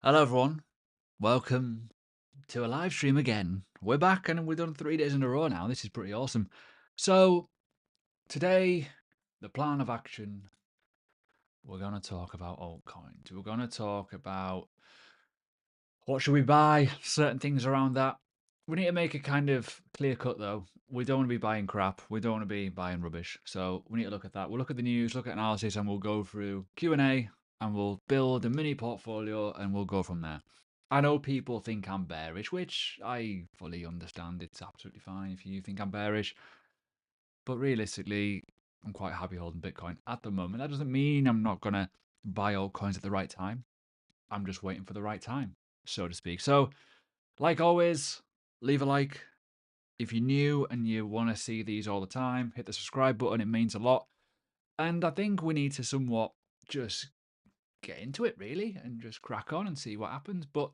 Hello, everyone. Welcome to a live stream again. We're back and we've done 3 days in a row now. This is pretty awesome. So, today, the plan of action, we're going to talk about altcoins. We're going to talk about what should we buy, certain things around that. We need to make a kind of clear cut though. We don't want to be buying crap. We don't want to be buying rubbish. So, we need to look at that. We'll look at the news, look at analysis, and we'll go through Q&A and we'll build a mini portfolio and we'll go from there. I know people think I'm bearish, which I fully understand. It's absolutely fine if you think I'm bearish. But realistically, I'm quite happy holding Bitcoin at the moment. That doesn't mean I'm not going to buy altcoins at the right time. I'm just waiting for the right time, so to speak. So, like always, leave a like. If you're new and you want to see these all the time, hit the subscribe button. It means a lot. And I think we need to somewhat just get into it, really, and just crack on and see what happens. But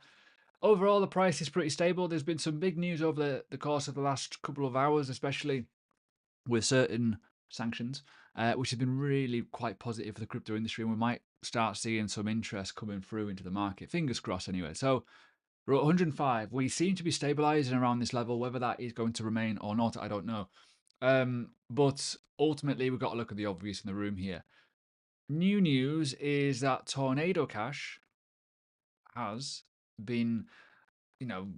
overall, the price is pretty stable. There's been some big news over the course of the last couple of hours, especially with certain sanctions, which has been really quite positive for the crypto industry. And we might start seeing some interest coming through into the market. Fingers crossed, anyway. So we're at 105. We seem to be stabilizing around this level. Whether that is going to remain or not, I don't know. But ultimately, we've got to look at the obvious in the room here. New news is that Tornado Cash has been, you know,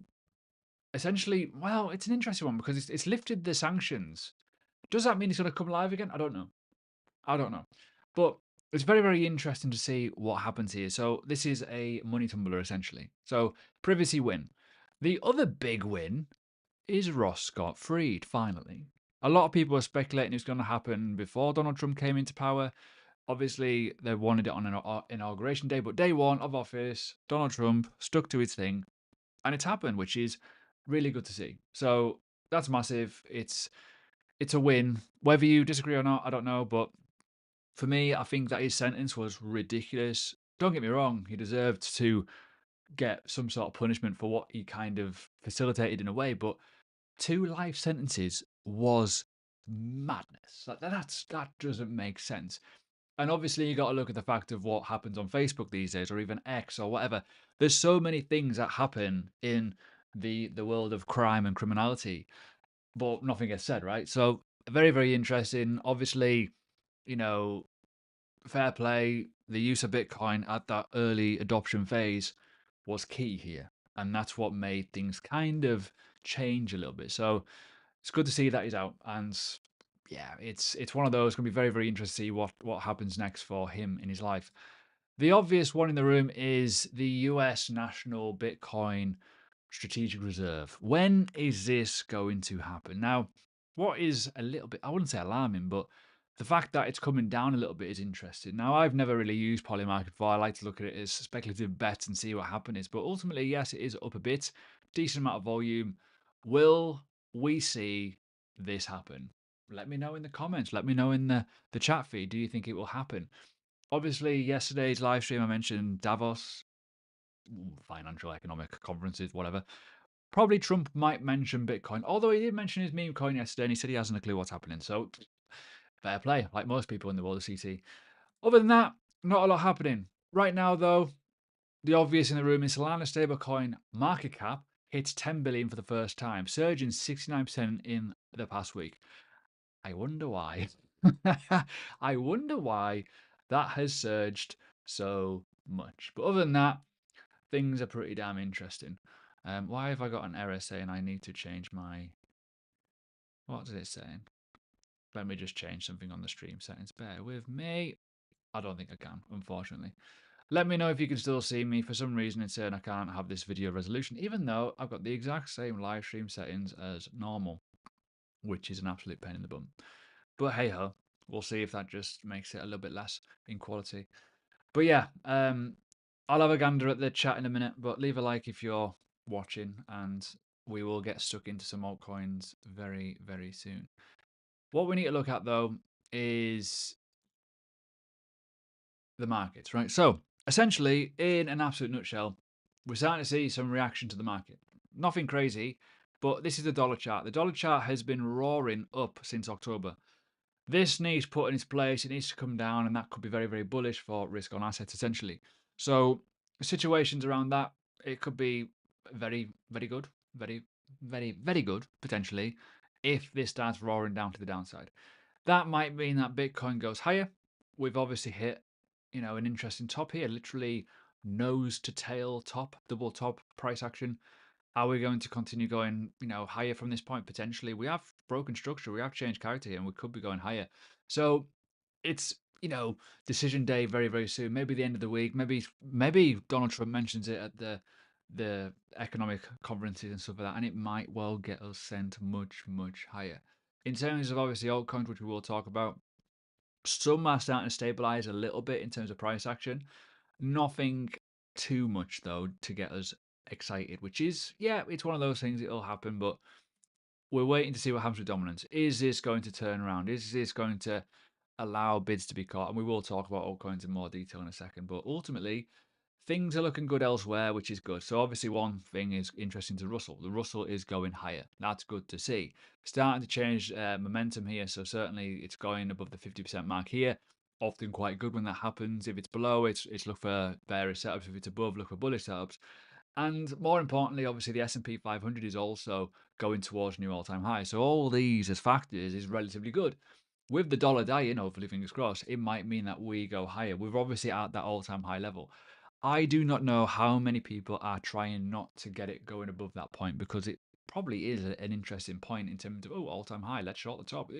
essentially, well, it's an interesting one because it's lifted the sanctions. Does that mean it's going to come live again? I don't know. I don't know. But it's very, very interesting to see what happens here. So this is a money tumbler, essentially. So privacy win. The other big win is Ross got freed, finally. A lot of people are speculating it's going to happen before Donald Trump came into power. Obviously, they wanted it on an inauguration day, but day one of office, Donald Trump stuck to his thing, and it's happened, which is really good to see. So that's massive. It's a win. Whether you disagree or not, I don't know, but for me, I think that his sentence was ridiculous. Don't get me wrong, he deserved to get some sort of punishment for what he kind of facilitated in a way, but 2 life sentences was madness. That doesn't make sense. And obviously, you got to look at the fact of what happens on Facebook these days, or even X, or whatever. There's so many things that happen in the world of crime and criminality, but nothing gets said, right? So very, very interesting. Obviously, you know, fair play. The use of Bitcoin at that early adoption phase was key here, and that's what made things kind of change a little bit. So it's good to see that he's out, and yeah, it's one of those. Going to be very, very interesting to see what happens next for him in his life. The obvious one in the room is the US National Bitcoin Strategic Reserve. When is this going to happen? Now, what is a little bit, I wouldn't say alarming, but the fact that it's coming down a little bit is interesting. Now, I've never really used Polymarket before. I like to look at it as speculative bets and see what happens. But ultimately, yes, it is up a bit, decent amount of volume. Will we see this happen? Let me know in the comments. Let me know in the chat feed. Do you think it will happen? Obviously, yesterday's live stream, I mentioned Davos, financial, economic conferences, whatever. Probably Trump might mention Bitcoin, although he did mention his meme coin yesterday and he said he hasn't a clue what's happening. So, fair play, like most people in the world of CT. Other than that, not a lot happening. Right now, though, the obvious in the room is Solana stablecoin market cap hits 10 billion for the first time, surging 69% in the past week. I wonder why. I wonder why that has surged so much. But other than that, things are pretty damn interesting. Why have I got an error saying I need to change my... What is it saying? Let me just change something on the stream settings. Bear with me. I don't think I can, unfortunately. Let me know if you can still see me. For some reason, it's saying I can't have this video resolution, even though I've got the exact same live stream settings as normal, which is an absolute pain in the bum. But hey ho, we'll see if that just makes it a little bit less in quality. But yeah, I'll have a gander at the chat in a minute, but leave a like if you're watching, and we will get stuck into some altcoins very, very soon. What we need to look at, though, is the markets, right? So, essentially, in an absolute nutshell, we're starting to see some reaction to the market. Nothing crazy, but this is the dollar chart. The dollar chart has been roaring up since October. This needs put in its place. It needs to come down, and that could be very, very bullish for risk on assets, essentially. So situations around that, it could be very, very good, very, very, very good potentially if this starts roaring down to the downside. That might mean that Bitcoin goes higher. We've obviously hit, an interesting top here, literally nose to tail top, double top price action. Are we going to continue going, higher from this point? Potentially, we have broken structure, we have changed character here, and we could be going higher. So it's, decision day very, very soon. Maybe the end of the week. Maybe Donald Trump mentions it at the economic conferences and stuff like that, and it might well get us sent much, much higher. In terms of obviously altcoins, which we will talk about, some are starting to stabilize a little bit in terms of price action. Nothing too much though to get us excited, which is, yeah, it's one of those things, it'll happen, but we're waiting to see what happens with dominance. Is this going to turn around? Is this going to allow bids to be caught? And we will talk about altcoins in more detail in a second, but ultimately things are looking good elsewhere, which is good. So obviously one thing is interesting to Russell. The Russell is going higher. That's good to see. Starting to change momentum here. So certainly it's going above the 50% mark here. Often quite good when that happens. If it's below, it's look for bearish setups. If it's above, look for bullish setups. And more importantly, obviously the S&P 500 is also going towards new all-time highs. So all these as factors is relatively good. With the dollar dying, hopefully fingers crossed, it might mean that we go higher. We're obviously at that all-time high level. I do not know how many people are trying not to get it going above that point, because it probably is an interesting point in terms of, oh, all-time high, let's short the top.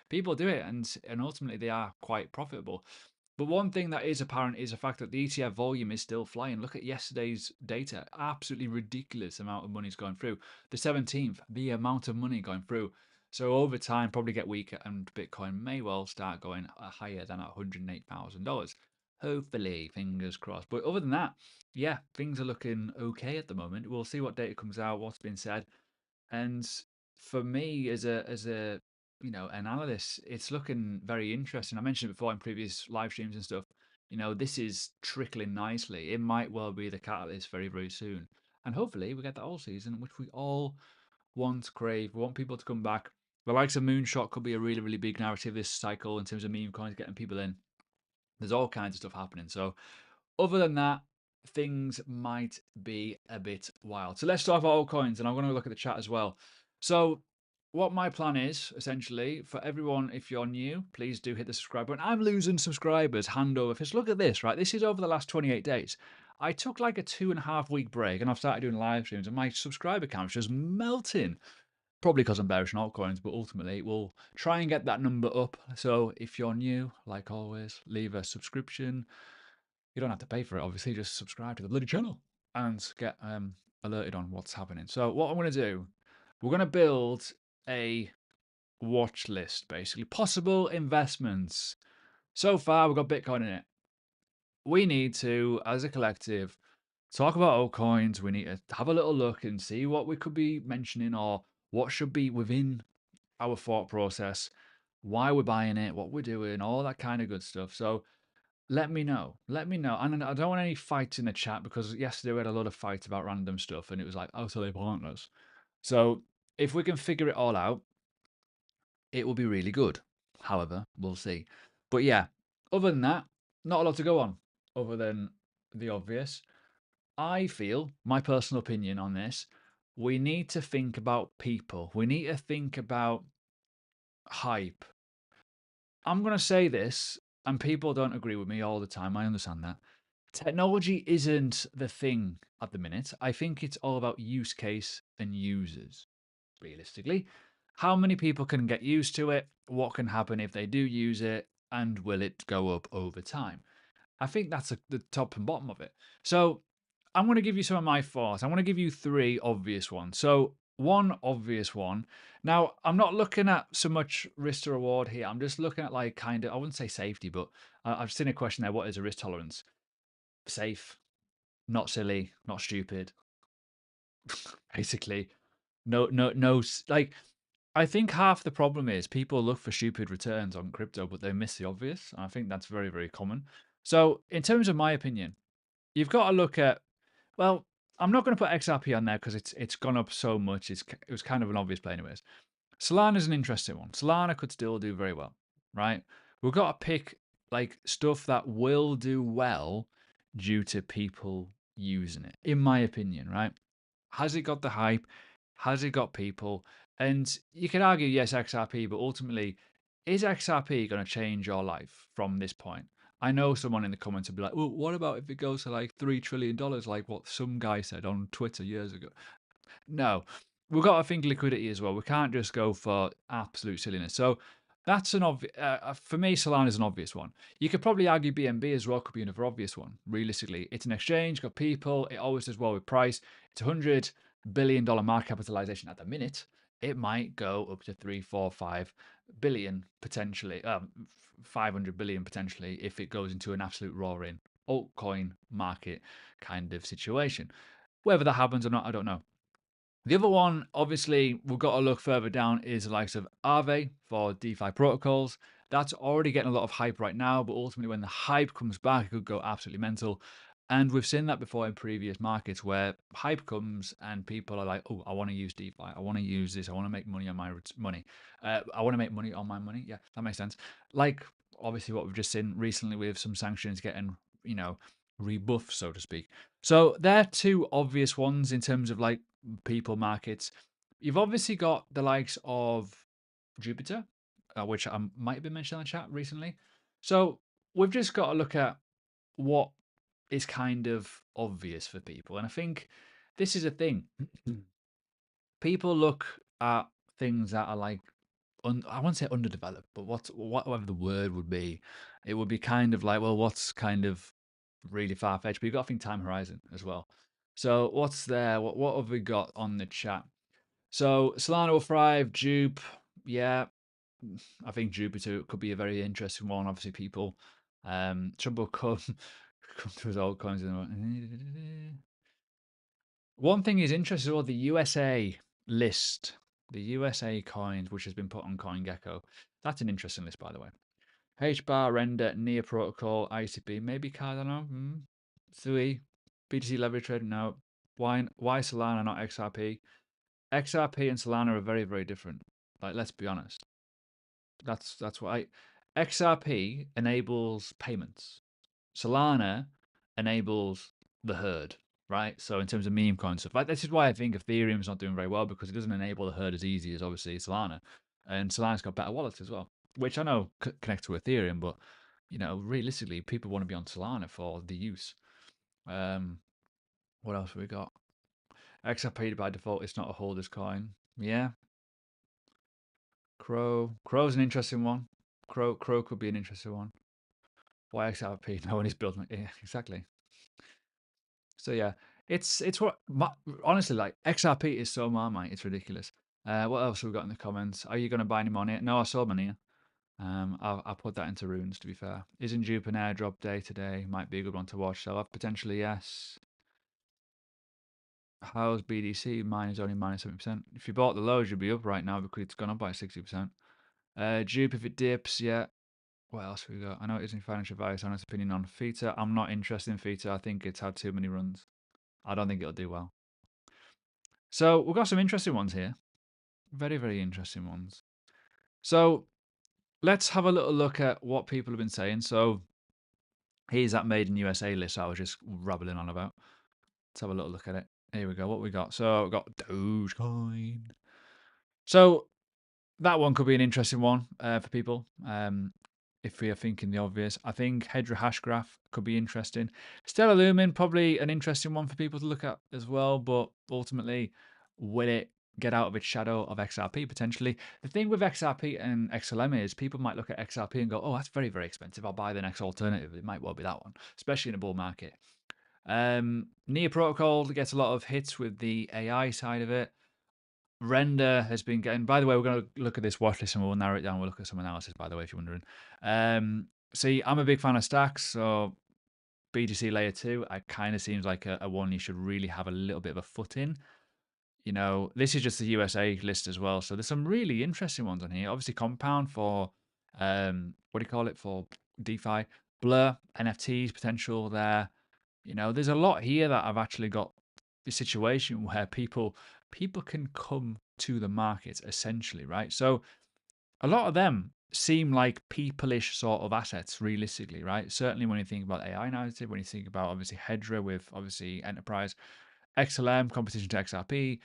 People do it, and ultimately they are quite profitable. But one thing that is apparent is the fact that the ETF volume is still flying. Look at yesterday's data. Absolutely ridiculous amount of money's going through. The 17th, the amount of money going through. So over time, probably get weaker, and Bitcoin may well start going higher than $108,000. Hopefully, fingers crossed. But other than that, yeah, things are looking okay at the moment. We'll see what data comes out, what's been said. And for me, as a an analyst, it's looking very interesting. I mentioned it before in previous live streams and stuff. This is trickling nicely. It might well be the catalyst very, very soon. And hopefully we get that all season, which we all want, crave. We want people to come back. The likes of Moonshot could be a really, really big narrative this cycle in terms of meme coins getting people in. There's all kinds of stuff happening. So other than that, things might be a bit wild. So let's talk about altcoins, and I'm going to look at the chat as well. So what my plan is, essentially, for everyone, if you're new, please do hit the subscribe button. I'm losing subscribers hand over fist. Look at this, right? This is over the last 28 days. I took like a 2.5 week break, and I've started doing live streams, and my subscriber count's just melting. Probably because I'm bearish on altcoins, but ultimately we'll try and get that number up. So if you're new, like always, leave a subscription. You don't have to pay for it, obviously. Just subscribe to the bloody channel and get alerted on what's happening. So what I'm going to do, we're going to build a watch list, basically. Possible investments. So far, we've got Bitcoin in it. We need to, as a collective, talk about altcoins. We need to have a little look and see what we could be mentioning or what should be within our thought process, why we're buying it, what we're doing, all that kind of good stuff. So let me know. Let me know. And I don't want any fights in the chat, because yesterday we had a lot of fights about random stuff and it was like, oh, so they're pointless. So if we can figure it all out, it will be really good. However, we'll see. But yeah, other than that, not a lot to go on other than the obvious. I feel, my personal opinion on this, we need to think about people. We need to think about hype. I'm going to say this, and people don't agree with me all the time. I understand that. Technology isn't the thing at the minute. I think it's all about use case and users, realistically. How many people can get used to it? What can happen if they do use it? And will it go up over time? I think that's the top and bottom of it. So I'm going to give you some of my thoughts. I want to give you three obvious ones. So one obvious one. Now, I'm not looking at so much risk to reward here. I'm just looking at like kind of, I wouldn't say safety, but I've seen a question there. What is a risk tolerance? Safe, not silly, not stupid. Basically, no. Like, I think half the problem is people look for stupid returns on crypto, but they miss the obvious. And I think that's very, very common. So, in terms of my opinion, you've got to look at, well, I'm not going to put XRP on there because it's gone up so much. It was kind of an obvious play, anyways. Solana is an interesting one. Solana could still do very well, right? We've got to pick like stuff that will do well due to people using it, in my opinion, right? Has it got the hype? Has it got people? And you could argue, yes, XRP, but ultimately, is XRP going to change your life from this point? I know someone in the comments will be like, well, what about if it goes to like $3 trillion, like what some guy said on Twitter years ago? No, we've got to think liquidity as well. We can't just go for absolute silliness. So that's an obvious, for me, Solana is an obvious one. You could probably argue BNB as well could be another obvious one. Realistically, it's an exchange, got people, it always does well with price. It's $100 billion market capitalization at the minute. It might go up to 3, 4, 5 billion potentially, 500 billion potentially if it goes into an absolute roaring altcoin market kind of situation. Whether that happens or not, I don't know. The other one, obviously, we've got to look further down, is the likes of Aave for DeFi protocols. That's already getting a lot of hype right now, but ultimately, when the hype comes back, it could go absolutely mental. And we've seen that before in previous markets where hype comes and people are like, oh, I want to use DeFi. I want to use this. I want to make money on my money. I want to make money on my money. Yeah, that makes sense. Like, obviously, what we've just seen recently with some sanctions getting, rebuffed, so to speak. So they're two obvious ones in terms of like people markets. You've obviously got the likes of Jupiter, which I might have been mentioned in the chat recently. So we've just got to look at what is kind of obvious for people. And I think this is a thing. People look at things that are like, I won't say underdeveloped, but whatever the word would be, it would be kind of like, well, what's kind of really far fetched? But you've got to think time horizon as well. So what's there? What have we got on the chat? So Solana will thrive. Jupe, yeah, I think Jupiter could be a very interesting one. Obviously, people, Trump will come to his altcoins. One thing is interesting, well, the USA list, the USA coins, which has been put on CoinGecko. That's an interesting list, by the way. HBAR, Render, Near Protocol, ICP, maybe Cardano, Thui, BTC Leverage Trade, no. Why Solana, not XRP? XRP and Solana are very, very different. Like, let's be honest. That's why XRP enables payments. Solana enables the herd, right? So in terms of meme coin stuff, like this is why I think Ethereum's not doing very well, because it doesn't enable the herd as easy as obviously Solana, and Solana's got better wallets as well, which I know connect to Ethereum, but realistically, people want to be on Solana for the use. What else have we got? XRP by default, it's not a holder's coin. Yeah. Crow's an interesting one. Crow could be an interesting one. Why XRP? No one is building it. Yeah, exactly. So yeah, it's what honestly, like XRP is so marmite, it's ridiculous. What else have we got in the comments? Are you going to buy any money? No, I saw money. I'll put that into runes. To be fair, isn't Jupe an airdrop day today? Might be a good one to watch. So potentially yes. How's BDC? Mine is only minus 70%. If you bought the lows, you'd be up right now because it's gone up by 60%. Jupe, if it dips, yeah. What else have we got? I know it isn't financial advice. Honest opinion on Theta. I'm not interested in Theta. I think it's had too many runs. I don't think it'll do well. So we've got some interesting ones here. Very, very interesting ones. So let's have a little look at what people have been saying. So here's that Made in USA list I was just rabbling on about. Let's have a little look at it. Here we go. What we got? So we've got Dogecoin. So that one could be an interesting one for people. If we are thinking the obvious, I think Hedra Hashgraph could be interesting. Stellar Lumen, probably an interesting one for people to look at as well. But ultimately, will it get out of its shadow of XRP potentially? The thing with XRP and XLM is people might look at XRP and go, oh, that's very, very expensive. I'll buy the next alternative. It might well be that one, especially in a bull market. Near Protocol gets a lot of hits with the AI side of it. Render has been getting. By the way, we're going to look at this watch list and we'll narrow it down. We'll look at some analysis, by the way, if you're wondering. See, I'm a big fan of stacks, so BTC Layer 2, it kind of seems like a one you should really have a little bit of a foot in. This is just the USA list as well, so there's some really interesting ones on here. Obviously, Compound for, what do you call it, for DeFi. Blur, NFTs potential there. There's a lot here that I've actually got the situation where people can come to the market essentially, right? So a lot of them seem like people-ish sort of assets, realistically, right? Certainly when you think about AI narrative, when you think about obviously Hedra with obviously enterprise, XLM, competition to XRP,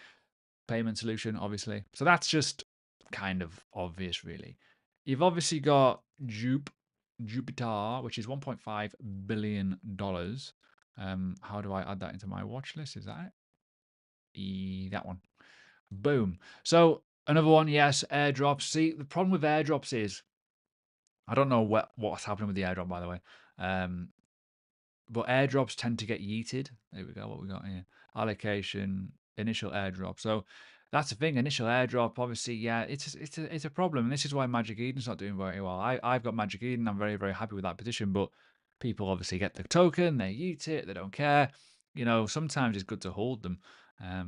payment solution, obviously. So that's just kind of obvious, really. You've obviously got Jupiter, which is $1.5 billion. How do I add that into my watch list? Is that it? That one. Boom. So another one, yes, airdrops. See, the problem with airdrops is I don't know what's happening with the airdrop, by the way. But airdrops tend to get yeeted. There we go. What we got here? Allocation, initial airdrop. So that's the thing. Initial airdrop, obviously, yeah, it's a problem. And this is why Magic Eden's not doing very well. I've got Magic Eden. I'm very, very happy with that position. But people obviously get the token, they yeet it, they don't care. You know, sometimes it's good to hold them.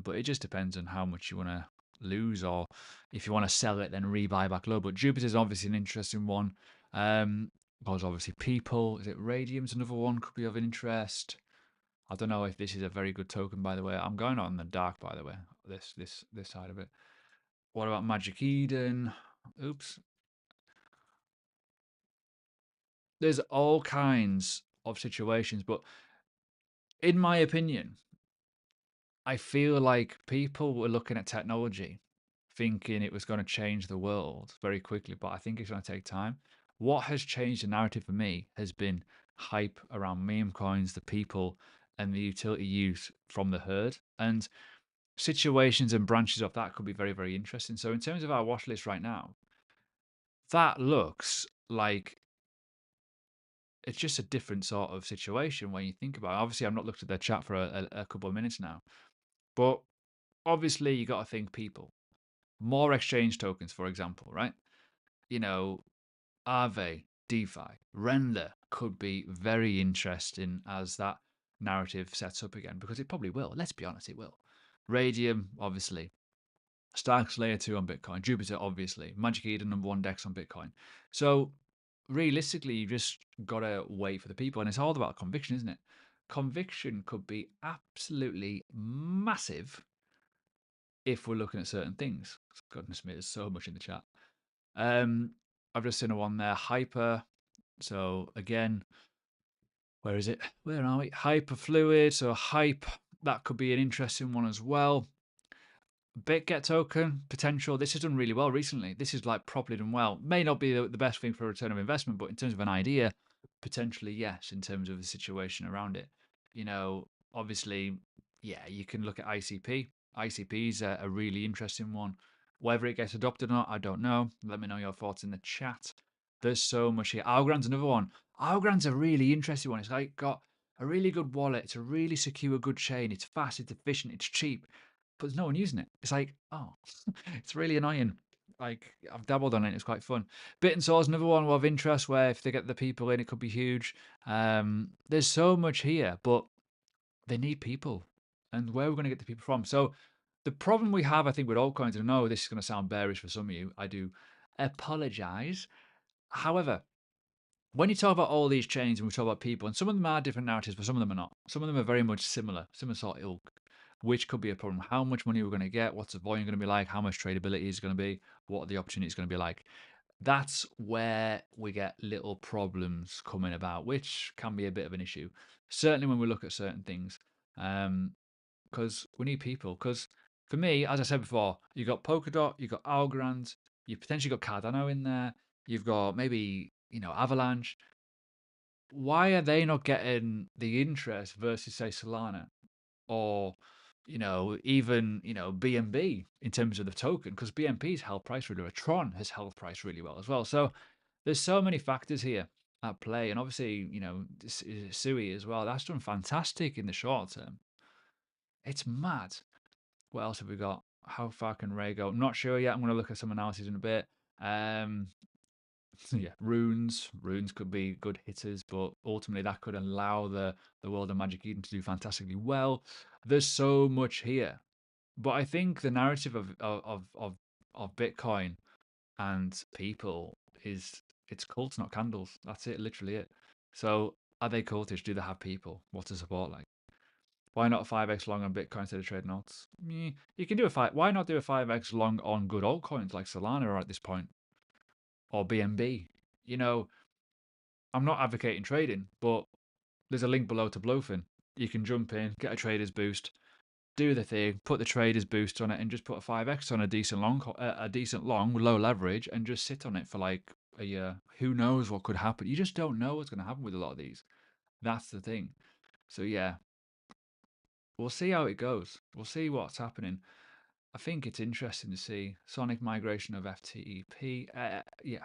But it just depends on how much you want to lose, or if you want to sell it, then rebuy back low. But Jupiter's obviously an interesting one. Because obviously people, is it Radium's another one could be of interest. I don't know if this is a very good token, by the way. I'm going on the dark, by the way. This side of it. What about Magic Eden? Oops. There's all kinds of situations, but in my opinion, I feel like people were looking at technology thinking it was going to change the world very quickly, but I think it's going to take time. What has changed the narrative for me has been hype around meme coins, the people, and the utility use from the herd. And situations and branches of that could be very, very interesting. So, in terms of our watch list right now, that looks like it's just a different sort of situation when you think about it. Obviously, I've not looked at their chat for a couple of minutes now, but obviously, you got to think people. More exchange tokens, for example, right? You know, Aave, DeFi, Render could be very interesting as that narrative sets up again, because it probably will. Let's be honest, it will. Radium, obviously. Stark's Layer 2 on Bitcoin. Jupiter, obviously. Magic Eden, number one DEX on Bitcoin. So, realistically, you just got to wait for the people. And it's all about conviction, isn't it? Conviction could be absolutely massive if we're looking at certain things. Goodness me, there's so much in the chat. I've just seen a one there, Hyper. So again, where is it? Where are we? Hyperfluid. So Hype, that could be an interesting one as well. BitGet token potential. This has done really well recently. This is like properly done well. May not be the best thing for a return of investment, but in terms of an idea, potentially yes. In terms of the situation around it, you know, obviously, yeah, you can look at ICP. ICP is a really interesting one. Whether it gets adopted or not, I don't know. Let me know your thoughts in the chat. There's so much here. Algorand's another one. Algorand's a really interesting one. It's like got a really good wallet. It's a really secure, good chain. It's fast. It's efficient. It's cheap, but there's no one using it. It's like, oh, it's really annoying. Like, I've dabbled on it. It's quite fun. Bit and Sword's another one of interest where if they get the people in, it could be huge. There's so much here, but they need people. And where are we going to get the people from? So the problem we have, I think, with altcoins, and I know this is going to sound bearish for some of you. I do apologize. However, when you talk about all these chains and we talk about people, and some of them are different narratives, but some of them are not. Some of them are very much similar sort of ilk, which could be a problem. How much money we're going to get, what's the volume going to be like, how much tradability is going to be, what are the opportunities going to be like. That's where we get little problems coming about, which can be a bit of an issue. Certainly when we look at certain things, because we need people. Because for me, as I said before, you've got Polkadot, you've got Algorand, you've potentially got Cardano in there, you've got maybe, Avalanche. Why are they not getting the interest versus, say, Solana or, even, BNB in terms of the token? Because BNB's held price really well. Tron has held price really well as well. So there's so many factors here at play. And obviously, Sui as well. That's done fantastic in the short term. It's mad. What else have we got? How far can Ray go? I'm not sure yet. I'm going to look at some analysis in a bit. Yeah, runes. Runes could be good hitters, but ultimately that could allow the world of Magic Eden to do fantastically well. There's so much here, but I think the narrative of Bitcoin and people is it's cults, not candles. That's it, literally it. So are they cultish? Do they have people? What's the support like? Why not 5x long on Bitcoin instead of trading alts? You can do a five. Why not do a 5x long on good altcoins like Solana at this point? or BNB. You know, I'm not advocating trading, but there's a link below to Bluefin. You can jump in, get a trader's boost, do the thing, put the trader's boost on it, and just put a 5x on a decent long with low leverage, and just sit on it for like a year. Who knows what could happen? You just don't know what's going to happen with a lot of these. That's the thing. So yeah, we'll see how it goes. We'll see what's happening. I think it's interesting to see Sonic migration of FTEP. Yeah,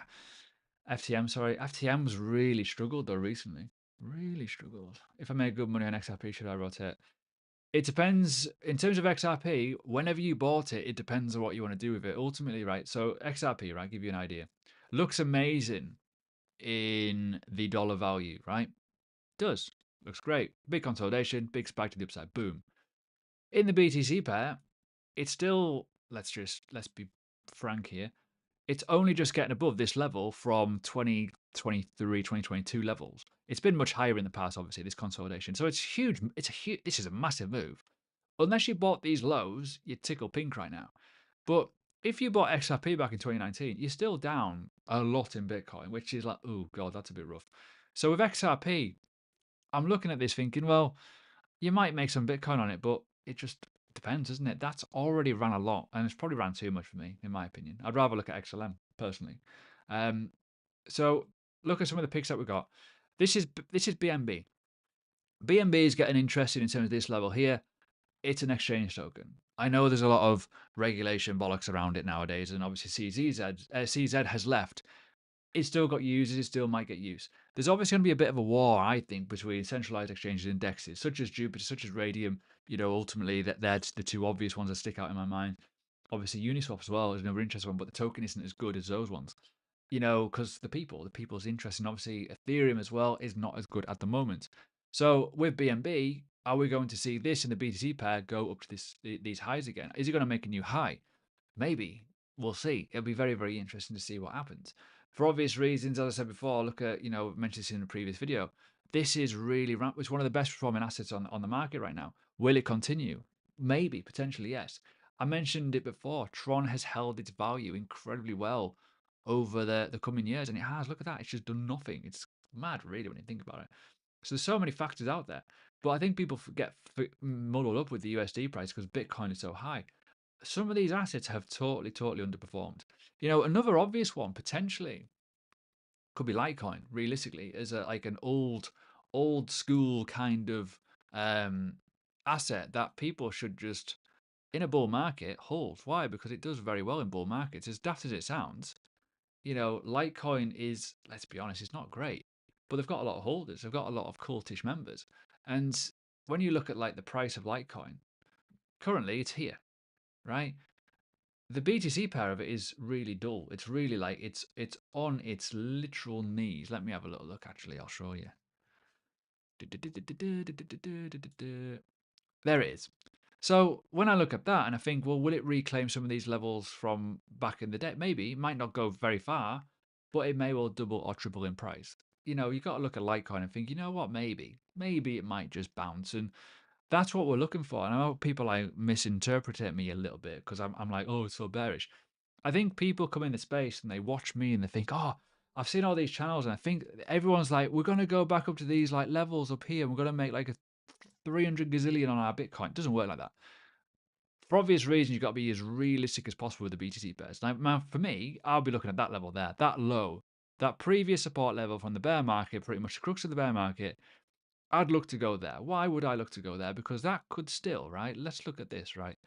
FTM. Sorry, FTM's really struggled though recently. Really struggled. If I make good money on XRP, should I rotate? It depends. In terms of XRP, whenever you bought it, it depends on what you want to do with it. Ultimately, right? So XRP, right? Give you an idea. Looks amazing in the dollar value, right? Does. Looks great. Big consolidation, big spike to the upside. Boom. In the BTC pair, it's still, let's be frank here. It's only just getting above this level from 2023, 2022 levels. It's been much higher in the past, obviously, this consolidation. So it's huge. This is a massive move. Unless you bought these lows, you'd tickle pink right now. But if you bought XRP back in 2019, you're still down a lot in Bitcoin, which is like, oh God, that's a bit rough. So with XRP, I'm looking at this thinking, well, you might make some Bitcoin on it, but it just depends, doesn't it? That's already ran a lot, and it's probably ran too much for me, in my opinion. I'd rather look at XLM personally. So look at some of the picks that we got. This is BNB. BNB is getting interesting in terms of this level here. It's an exchange token. I know there's a lot of regulation bollocks around it nowadays, and obviously CZ has left. It's still got users, it still might get use. There's obviously going to be a bit of a war, I think, between centralized exchanges and indexes, such as Jupiter, such as Radium. You know, ultimately, that's the two obvious ones that stick out in my mind. Obviously, Uniswap as well is another interesting one, but the token isn't as good as those ones. You know, because the people's interest, and obviously Ethereum as well is not as good at the moment. So with BNB, are we going to see this in the BTC pair go up to these highs again? Is it going to make a new high? Maybe. We'll see. It'll be very, very interesting to see what happens. For obvious reasons, as I said before, look at, mentioned this in a previous video. This is really, it's one of the best performing assets on the market right now. Will it continue? Maybe, potentially, yes. I mentioned it before. Tron has held its value incredibly well over the coming years, and it has. Look at that. It's just done nothing. It's mad, really, when you think about it. So there's so many factors out there. But I think people get muddled up with the USD price because Bitcoin is so high. Some of these assets have totally, totally underperformed. You know, another obvious one potentially could be Litecoin. Realistically, as an old school kind of asset that people should just in a bull market hold. Why? Because it does very well in bull markets. As daft as it sounds, Litecoin is, let's be honest, it's not great, but they've got a lot of holders. They've got a lot of cultish members, and when you look at like the price of Litecoin, currently it's here, right? The BTC pair of it is really dull. It's really like it's on its literal knees. Let me have a little look. Actually, I'll show you. There it is. So when I look at that and I think, well, will it reclaim some of these levels from back in the day? Maybe. It might not go very far, but it may well double or triple in price. You got to look at Litecoin and think, you know what? Maybe it might just bounce, and that's what we're looking for. And I know people like misinterpret me a little bit because I'm like, oh, it's so bearish. I think people come in the space and they watch me and they think, oh, I've seen all these channels, and I think everyone's like, we're going to go back up to these like levels up here and we're going to make like a 300 gazillion on our Bitcoin. It doesn't work like that. For obvious reasons, you've got to be as realistic as possible with the BTC pairs. Now, for me, I'll be looking at that level there, that low, that previous support level from the bear market, pretty much the crux of the bear market. I'd look to go there. Why would I look to go there? Because that could still, right? Let's look at this, right?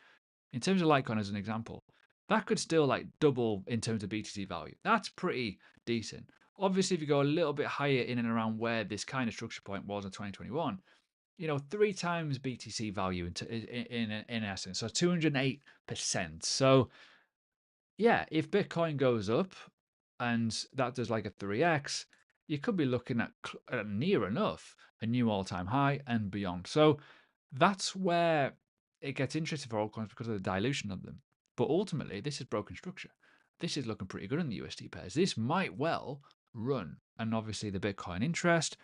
In terms of Litecoin as an example, that could still like double in terms of BTC value. That's pretty decent. Obviously, if you go a little bit higher in and around where this kind of structure point was in 2021, 3 times BTC value in essence, so 208%. So yeah, if Bitcoin goes up and that does like a 3x, you could be looking at near enough a new all-time high and beyond. So that's where it gets interesting for altcoins because of the dilution of them. But ultimately, this is broken structure. This is looking pretty good in the USD pairs. This might well run. And obviously the Bitcoin interest,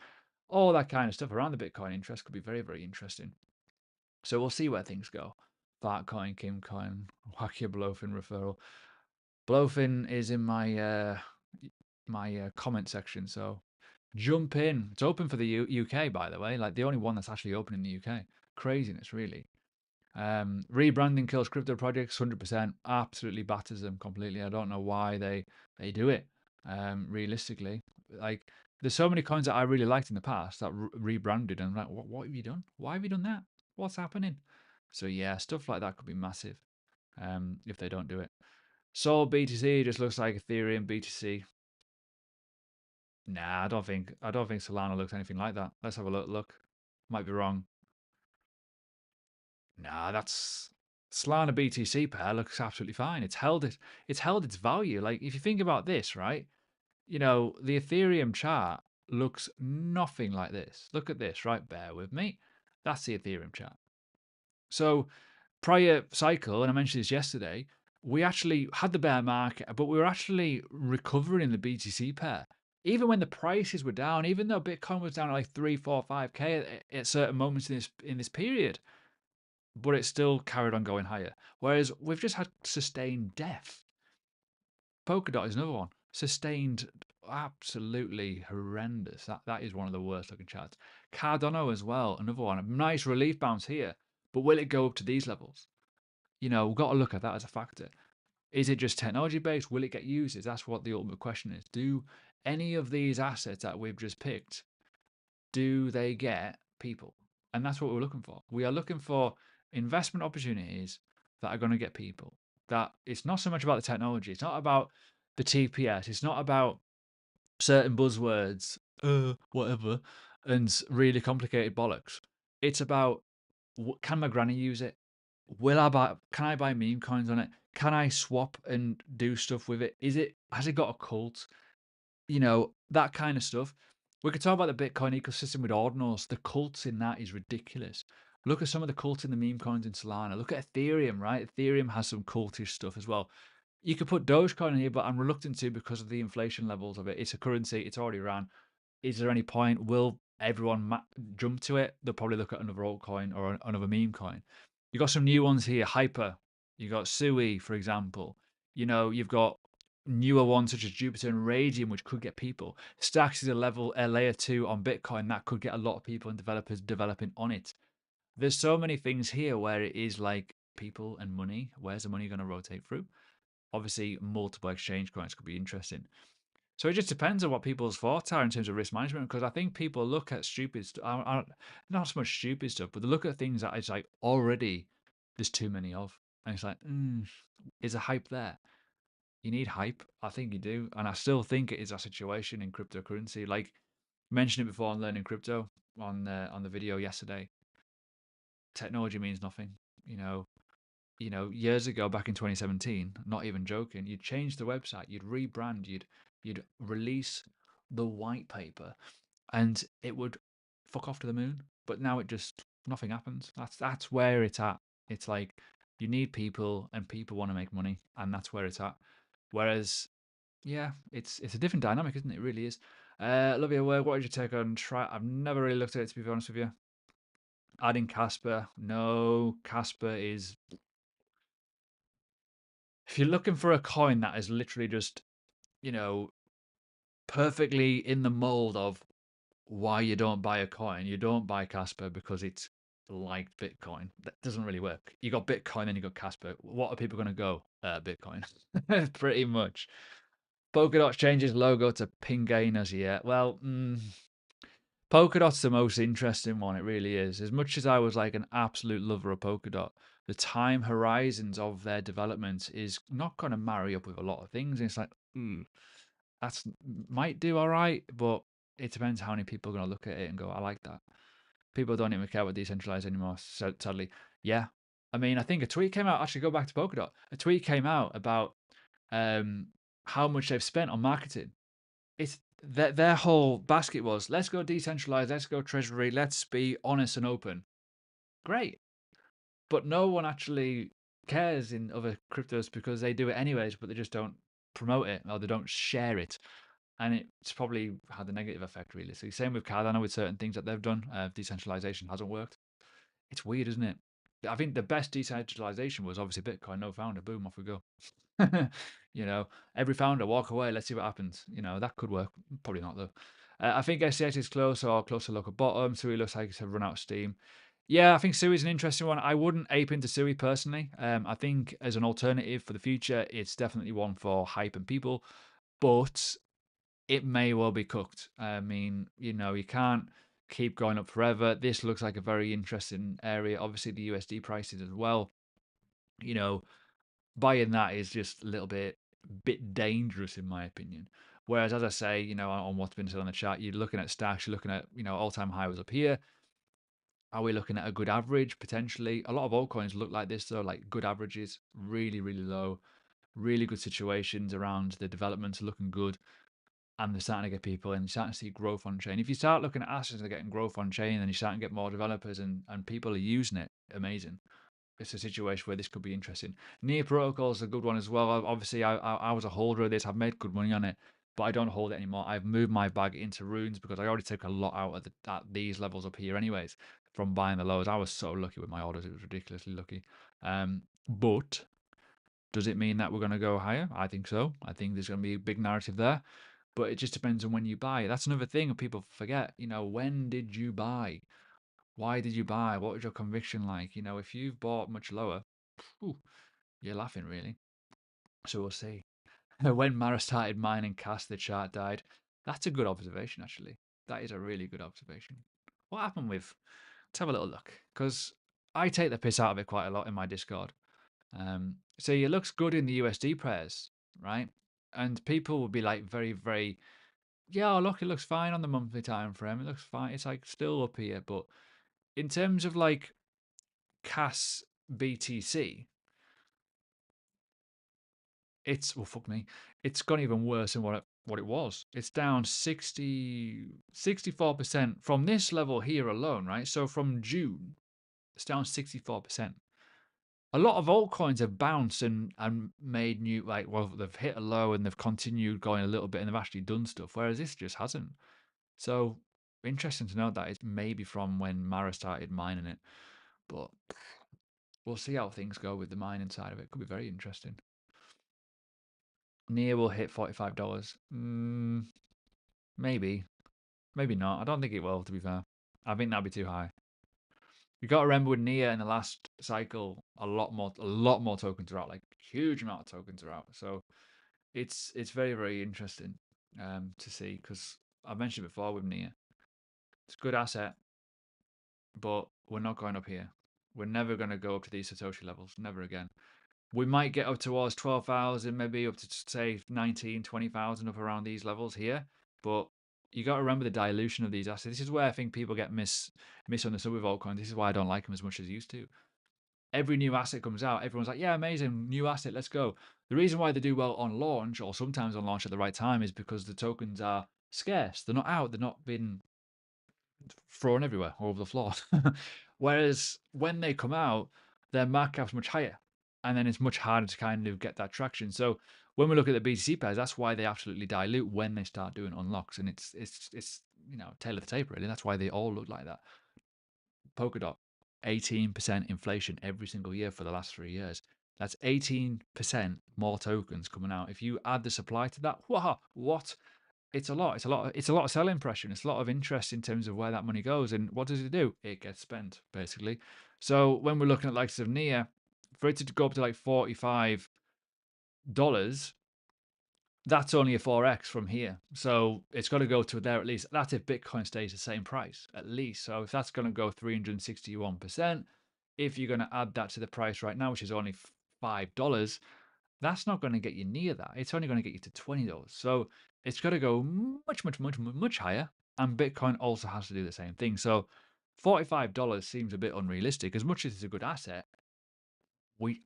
all that kind of stuff around the Bitcoin interest could be very, very interesting. So we'll see where things go. Fartcoin, Kimcoin, Whack Your Blowfin referral. Blowfin is in my comment section. So jump in. It's open for the UK, by the way. Like the only one that's actually open in the UK. Craziness, really. Rebranding kills crypto projects. 100% absolutely batters them completely. I don't know why they do it. Realistically, like there's so many coins that I really liked in the past that rebranded, and I'm like, what have you done? Why have you done that? What's happening? So yeah, stuff like that could be massive. If they don't do it. Sol BTC just looks like Ethereum BTC. Nah, I don't think Solana looks anything like that. Let's have a look. Might be wrong. Nah, that's Solana BTC pair looks absolutely fine. It's held its value. Like if you think about this, right? The Ethereum chart looks nothing like this. Look at this, right? Bear with me. That's the Ethereum chart. So prior cycle, and I mentioned this yesterday, we actually had the bear market, but we were actually recovering the BTC pair. Even when the prices were down, even though Bitcoin was down at like 3, 4, 5K at certain moments in this period, but it still carried on going higher. Whereas we've just had sustained death. Polkadot is another one. Sustained, absolutely horrendous. That is one of the worst looking charts. Cardano as well, another one. A nice relief bounce here, but will it go up to these levels? We've got to look at that as a factor. Is it just technology based? Will it get users? That's what the ultimate question is. Do any of these assets that we've just picked, do they get people? And that's what we're looking for. We are looking for investment opportunities that are going to get people. That it's not so much about the technology. It's not about the TPS. It's not about certain buzzwords, whatever, and really complicated bollocks. It's about can my granny use it? Will I buy? Can I buy meme coins on it? Can I swap and do stuff with it? Has it got a cult? That kind of stuff. We could talk about the Bitcoin ecosystem with ordinals. The cults in that is ridiculous. Look at some of the cults in the meme coins in Solana. Look at Ethereum, right? Ethereum has some cultish stuff as well. You could put Dogecoin in here, but I'm reluctant to because of the inflation levels of it. It's a currency. It's already ran. Is there any point? Will everyone jump to it? They'll probably look at another altcoin or another meme coin. You've got some new ones here. Hyper. You've got Sui, for example. You've got newer ones such as Jupiter and Radium, which could get people. Stacks is a layer 2 on Bitcoin that could get a lot of people and developers developing on it. There's so many things here where it is like people and money. Where's the money going to rotate through? Obviously, multiple exchange coins could be interesting. So it just depends on what people's thoughts are in terms of risk management. Because I think people look at stupid stuff, not so much stupid stuff, but they look at things that it's like already there's too many of, and it's like, is a hype there? You need hype. I think you do. And I still think it is a situation in cryptocurrency. Like mentioned it before on Learning Crypto on the video yesterday. Technology means nothing. Years ago, back in 2017, not even joking, you'd change the website, you'd rebrand, you'd release the white paper, and it would fuck off to the moon. But now it just nothing happens. That's where it's at. It's like you need people, and people want to make money, and that's where it's at. Whereas yeah, it's a different dynamic, isn't it? It really is. Love your work. What did you take on try? I've never really looked at it, to be honest with you. Adding Casper. No, Casper is. If you're looking for a coin that is literally just, you know, perfectly in the mold of why you don't buy a coin, you don't buy Casper because it's like Bitcoin. That doesn't really work. You got Bitcoin and you got Casper. What are people going to go? Bitcoin. Pretty much. Polkadot changes logo to Pingain as yet. Well, Polkadot's the most interesting one. It really is. As much as I was like an absolute lover of Polkadot, the time horizons of their development is not going to marry up with a lot of things. And it's like, that's might do all right, but it depends how many people are going to look at it and go, I like that. People don't even care about decentralized anymore, sadly. Yeah. I mean, I think a tweet came out. Actually, go back to Polkadot. A tweet came out about how much they've spent on marketing. It's their whole basket was let's go decentralized, let's go treasury, let's be honest and open. Great. But no one actually cares in other cryptos because they do it anyways, but they just don't promote it or they don't share it. And it's probably had a negative effect, really. So same with Cardano with certain things that they've done. Decentralization hasn't worked. It's weird, isn't it? I think the best decentralization was obviously Bitcoin, no founder. Boom, off we go. You know, every founder walk away. Let's see what happens. You know, that could work. Probably not though. I think SCX is close to local bottom. Sui looks like it's run out of steam. Yeah, I think Sui is an interesting one. I wouldn't ape into Sui personally. I think as an alternative for the future, it's definitely one for hype and people, but it may well be cooked. I mean, you know, you can't keep going up forever. This looks like a very interesting area. Obviously, the USD prices as well. You know, buying that is just a little bit dangerous in my opinion. Whereas, as I say, you know, on what's been said on the chat, you're looking at stacks, you're looking at, you know, all-time high was up here. Are we looking at a good average potentially? A lot of altcoins look like this though, like good averages, really, really low, really good situations around the developments looking good, and they're starting to get people and you're starting to see growth on chain. If you start looking at assets that are getting growth on chain, then you're starting to get more developers and people are using it. Amazing. It's a situation where this could be interesting. Near Protocol is a good one as well. Obviously, I was a holder of this. I've made good money on it, but I don't hold it anymore. I've moved my bag into runes because I already took a lot out at these levels up here, anyways, from buying the lows. I was so lucky with my orders; it was ridiculously lucky. But does it mean that we're going to go higher? I think so. I think there's going to be a big narrative there, but it just depends on when you buy. That's another thing people forget. You know, when did you buy? Why did you buy? What was your conviction like? You know, if you've bought much lower, whew, you're laughing really. So we'll see. When Mara started mining cast, the chart died. That's a good observation, actually. That is a really good observation. What happened with? Let's have a little look, because I take the piss out of it quite a lot in my Discord. So it looks good in the USD pairs, right? And people will be like very, very, yeah, oh, look, it looks fine on the monthly time frame. It looks fine. It's like still up here, but in terms of like CAS BTC, it's, well, fuck me, it's gone even worse than what it was. It's down 64% from this level here alone, right? So from June, it's down 64%. A lot of altcoins have bounced and made new, like, well, they've hit a low and they've continued going a little bit and they've actually done stuff, whereas this just hasn't. So interesting to note that it's maybe from when Mara started mining it, but we'll see how things go with the mining side of it. Could be very interesting. Near will hit $45. Maybe, maybe not. I don't think it will. To be fair, I think that'd be too high. You got to remember with Nia in the last cycle, a lot more tokens are out. Like huge amount of tokens are out. So it's very very interesting to see because I mentioned before with Nia, it's a good asset, but we're not going up here. We're never going to go up to these Satoshi levels. Never again. We might get up towards 12,000, maybe up to say 19, 20,000 up around these levels here. But you got to remember the dilution of these assets. This is where I think people get misunderstood with altcoins. This is why I don't like them as much as I used to. Every new asset comes out, everyone's like, yeah, amazing, new asset, let's go. The reason why they do well on launch or sometimes on launch at the right time is because the tokens are scarce. They're not out, they're not been thrown everywhere, all over the floor. Whereas when they come out, their market cap's much higher. And then it's much harder to kind of get that traction. So when we look at the BTC pairs, that's why they absolutely dilute when they start doing unlocks. And it's you know, tail of the tape really. That's why they all look like that. Polkadot, 18% inflation every single year for the last 3 years. That's 18% more tokens coming out. If you add the supply to that, what? It's a lot. It's a lot of selling pressure. And it's a lot of interest in terms of where that money goes. And what does it do? It gets spent basically. So when we're looking at likes of Nia, for it to go up to like $45, that's only a 4x from here. So it's got to go to there at least. That's if Bitcoin stays the same price, at least. So if that's going to go 361%, if you're going to add that to the price right now, which is only $5, that's not going to get you near that. It's only going to get you to $20. So it's got to go much higher. And Bitcoin also has to do the same thing. So $45 seems a bit unrealistic. As much as it's a good asset,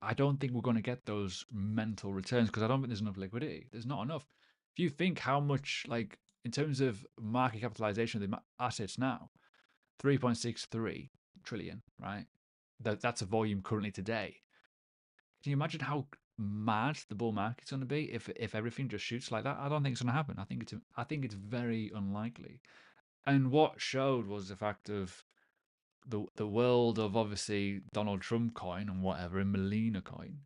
I don't think we're going to get those mental returns because I don't think there's enough liquidity. There's not enough. If you think how much, like in terms of market capitalization of the assets now, 3.63 trillion, right? That's a volume currently today. Can you imagine how mad the bull market's going to be if everything just shoots like that? I don't think it's going to happen. I think it's very unlikely. And what showed was the fact of the world of obviously Donald Trump coin and whatever, and Melina coin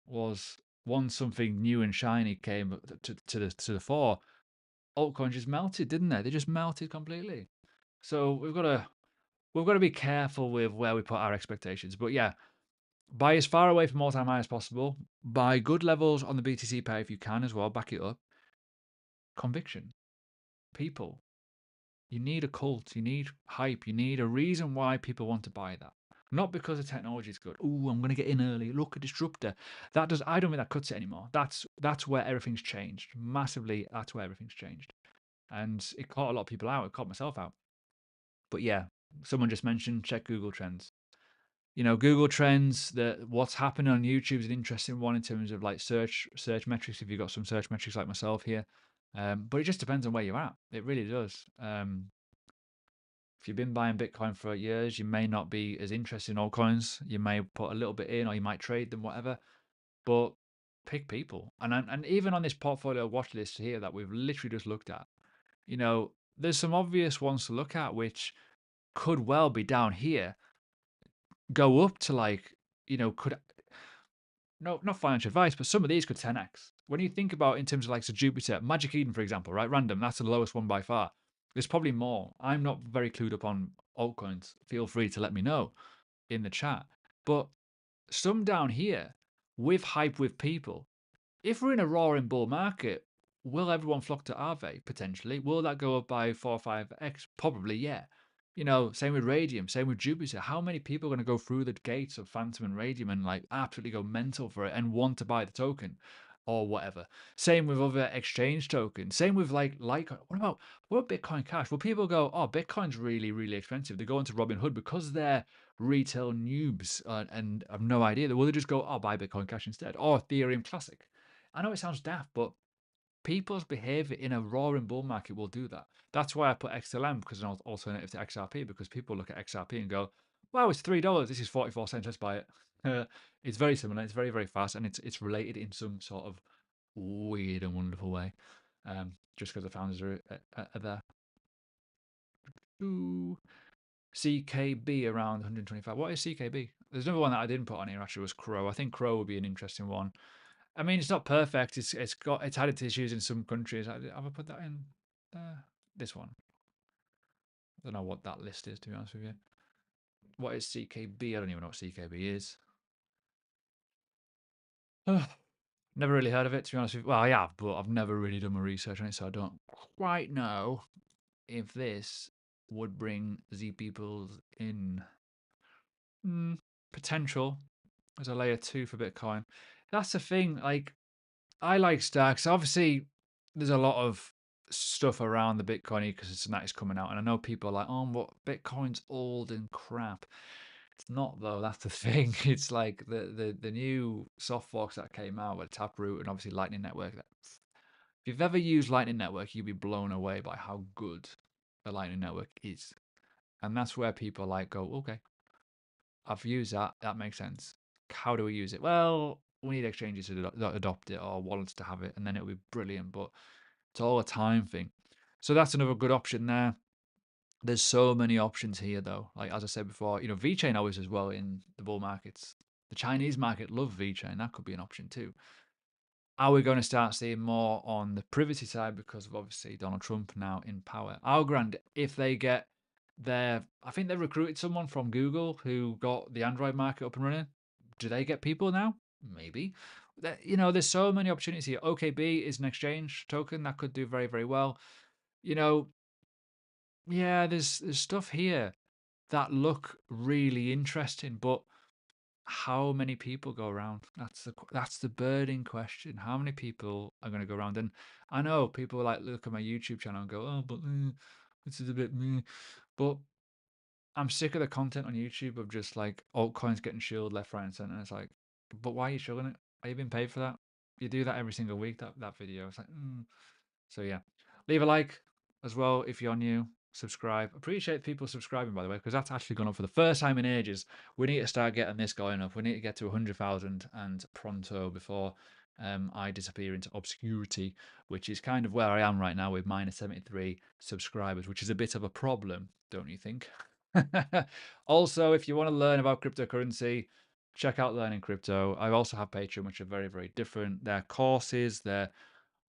was once something new and shiny came to the fore, altcoins just melted, didn't they? They just melted completely. So we've got to be careful with where we put our expectations. But yeah, buy as far away from all-time high as possible. Buy good levels on the BTC pair if you can as well. Back it up. Conviction. People. You need a cult. You need hype. You need a reason why people want to buy that. Not because the technology is good. Oh, I'm going to get in early. Look, a disruptor. I don't think that cuts it anymore. That's where everything's changed massively. That's where everything's changed, and it caught a lot of people out. It caught myself out. But yeah, someone just mentioned check Google Trends. Google Trends, that what's happening on YouTube is an interesting one in terms of like search metrics. If you've got some search metrics like myself here, but it just depends on where you're at. It really does. If you've been buying Bitcoin for years, you may not be as interested in altcoins. You may put a little bit in, or you might trade them, whatever. But pick people, and even on this portfolio watch list here that we've literally just looked at, there's some obvious ones to look at which could well be down here, go up to like, could no, not financial advice, but some of these could 10x. When you think about in terms of like so Jupiter, Magic Eden, for example, right? Random, that's the lowest one by far. There's probably more. I'm not very clued up on altcoins. Feel free to let me know in the chat. But some down here with hype with people. If we're in a roaring bull market, will everyone flock to Aave potentially? Will that go up by 4 or 5x? Probably, yeah. Same with Radium, same with Jupiter. How many people are going to go through the gates of Phantom and Radium and like absolutely go mental for it and want to buy the token or whatever? Same with other exchange tokens. Same with like Litecoin. What about Bitcoin Cash? Well, people go, oh, Bitcoin's really, really expensive. They go into Robinhood because they're retail noobs and have no idea. Will they just go, oh, buy Bitcoin Cash instead? Or Ethereum Classic? I know it sounds daft, but people's behavior in a roaring bull market will do that. That's why I put XLM because an alternative to XRP, because people look at XRP and go, wow, it's $3. This is 44 cents. Let's buy it. It's very similar. It's very, very fast. And it's related in some sort of weird and wonderful way. Just because the founders are there. Ooh. CKB around 125. What is CKB? There's another one that I didn't put on here actually was Crow. I think Crow would be an interesting one. I mean, it's not perfect. It's had its issues in some countries. Have I put that in this one? I don't know what that list is, to be honest with you. What is CKB? I don't even know what CKB is. Never really heard of it, to be honest with you. Well, I have, but I've never really done my research on it, so I don't quite know if this would bring Z people in. Potential as a layer 2 for Bitcoin. That's the thing. Like, I like stacks. Obviously, there's a lot of stuff around the Bitcoin ecosystem that is coming out, and I know people are like, "Oh, but Bitcoin's old and crap." It's not though. That's the thing. It's like the new soft forks that came out with Taproot and obviously Lightning Network. If you've ever used Lightning Network, you'll be blown away by how good the Lightning Network is, and that's where people like go, "Okay, I've used that. That makes sense. How do we use it? Well, we need exchanges to adopt it or wallets to have it, and then it'll be brilliant. But it's all a time thing. So that's another good option there. There's so many options here, though. Like as I said before, VeChain always as well in the bull markets. The Chinese market love VeChain. That could be an option too. Are we going to start seeing more on the privacy side because of obviously Donald Trump now in power? Algorand, if they get I think they recruited someone from Google who got the Android market up and running. Do they get people now? Maybe. There's so many opportunities here. OKB is an exchange token that could do very, very well. Yeah, there's stuff here that look really interesting, but how many people go around? That's the burning question. How many people are going to go around? And I know people like look at my YouTube channel and go, "Oh, but this is a bit me." But I'm sick of the content on YouTube of just like altcoins getting shilled left, right, and center. It's like, but why are you shilling it? Are you being paid for that? You do that every single week. That video. It's like, So yeah, leave a like as well if you're new. Subscribe. Appreciate people subscribing, by the way, because that's actually gone up for the first time in ages. We need to start getting this going up. We need to get to 100,000 and pronto before I disappear into obscurity, which is kind of where I am right now with minus 73 subscribers, which is a bit of a problem, don't you think? Also, if you want to learn about cryptocurrency, check out Learning Crypto. I also have Patreon, which are very, very different. They're courses, they're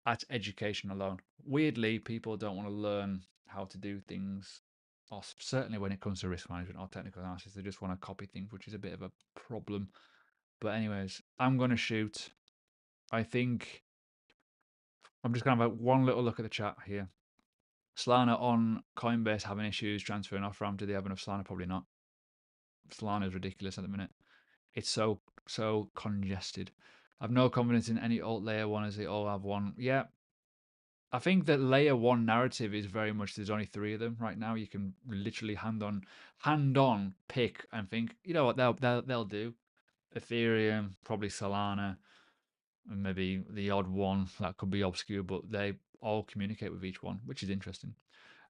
at education alone. Weirdly, people don't want to learn how to do things, or certainly when it comes to risk management or technical analysis, they just want to copy things, which is a bit of a problem. But anyways, I'm going to shoot. I think I'm just going to have one little look at the chat here. Solana on Coinbase having issues transferring off RAM. Do they have enough Solana? Probably not. Solana is ridiculous at the minute. It's so congested. I've no confidence in any alt layer one as they all have one. Yeah, I think that layer one narrative is very much there's only 3 of them right now. You can literally hand on pick and think, you know what they'll do. Ethereum, probably Solana, and maybe the odd one that could be obscure, but they all communicate with each one, which is interesting.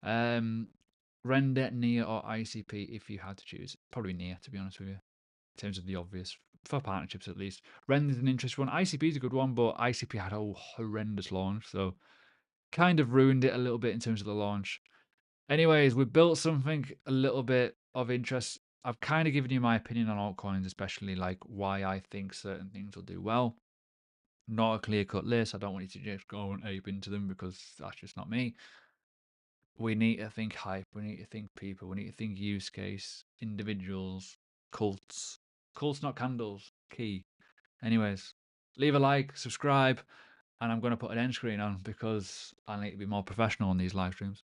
Render, Near, or ICP if you had to choose. Probably Near, to be honest with you, in terms of the obvious, for partnerships at least. Render's an interesting one. ICP is a good one, but ICP had a horrendous launch, so kind of ruined it a little bit in terms of the launch. Anyways, we built something a little bit of interest. I've kind of given you my opinion on altcoins, especially like why I think certain things will do well. Not a clear-cut list. I don't want you to just go and ape into them because that's just not me. We need to think hype. We need to think people. We need to think use case, individuals, cults. Cults, not candles. Key. Anyways, leave a like, subscribe, and I'm going to put an end screen on because I need to be more professional on these live streams.